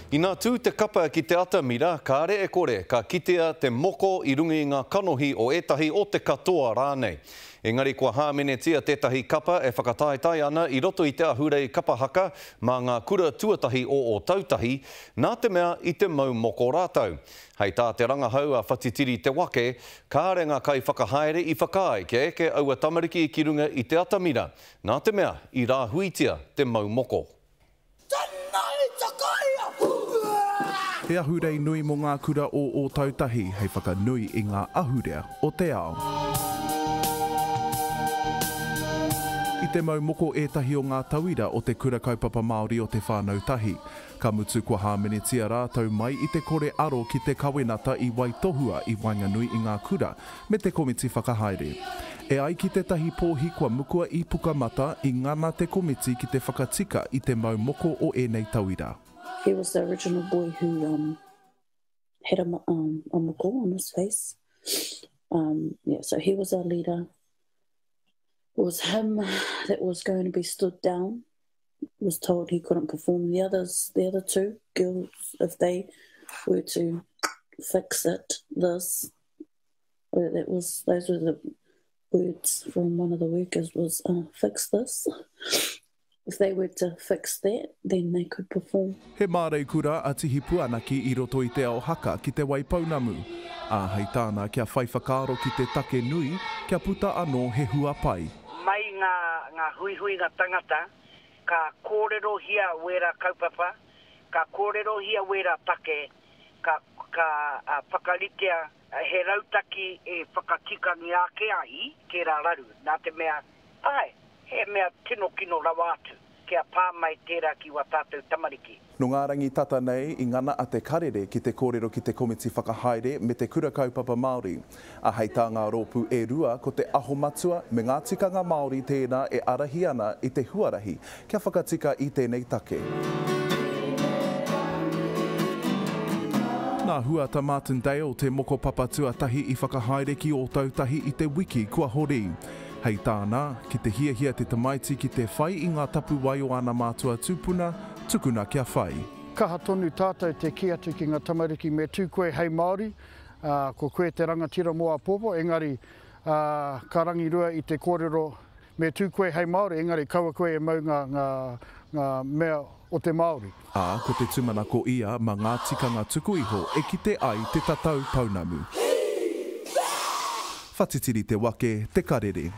I nā tū te kapa ki te atamira, ka are e kore, ka kitea te moko i rungi ngā kanohi o etahi o te katoa rānei. Engari kua hāmenetia tētahi kapa e whakataetai ana i roto i te ahurei kapa haka mā ngā kura tuatahi o tautahi, nā te mea i te mau moko rātau. Hei tā te rangahau a whatitiri te wake, ka are ngā kai whakahaere i whakaai ke eke aua tamariki i ki runga i te atamira, nā te mea i rā huitia te mau moko. He ahurei nui mo ngā kura o tautahi hei whakanui i ngā ahurea o te ao. I te mau moko ētahi o ngā tauira o te kura kaupapa Māori o te whānau tahi. Ka mutu kua hāmenetia rātau mai i te kore aro ki te kawenata i Waitohua i Wainganui i ngā kura me te komiti whakahaere. E ai ki te tahi pōhi kua mukua i Pukamata i ngana te komiti ki te whakatika i te mau moko o ēnei tauira. He was the original boy who had a moko on his face. So he was our leader. It was him that was going to be stood down. Was told he couldn't perform. The other two girls, if they were to fix it, those were the words from one of the workers was fix this. If they were to fix that, then they could perform. He mārei kura a tihi puanaki i roto i te ao haka ki te Waipounamu. A hei tāna kia whai whakaaro ki te take nui, kia puta anō he hua pai. Mai ngā hui ngā tangata, ka kōrero hia wera kaupapa, ka kōrero hia wera take, ka whakaritea he rautaki e whakatikani ake ai ke rā raru. Nā te mea, he mea tino kino rawa atu, kia pāmai tērā ki wa tātou tamariki. No ngā rangi tata nei i ngana a te karere ki te kōrero ki te komiti whakahaere me te kura kaupapa Māori. A hei tā ngā rōpū e rua ko te aho matua me ngā tikanga Māori tēnā e arahi ana i te huarahi kia whakatika i tēnei take. Nā huata Martindale te moko papatua tahi i whakahaere ki o tautahi i te wiki kua hori. Hei tāna, ki te hiahia te tamaiti ki te whai i ngā tapu wai o ana mātua tūpuna, tukuna kia whai. Kaha tonu tātou te ki atu ki ngā tamariki me tū koe hei Māori, ko koe te rangatira moa popo, engari ka rangi rua i te kōrero me tū koe hei Māori, engari kaua koe e mau ngā mea o te Māori. Ko te tumana ko ia ma ngā tikanga tuku iho e ki te ai te tatau Pounamu. Whatitiri te wake, te karere.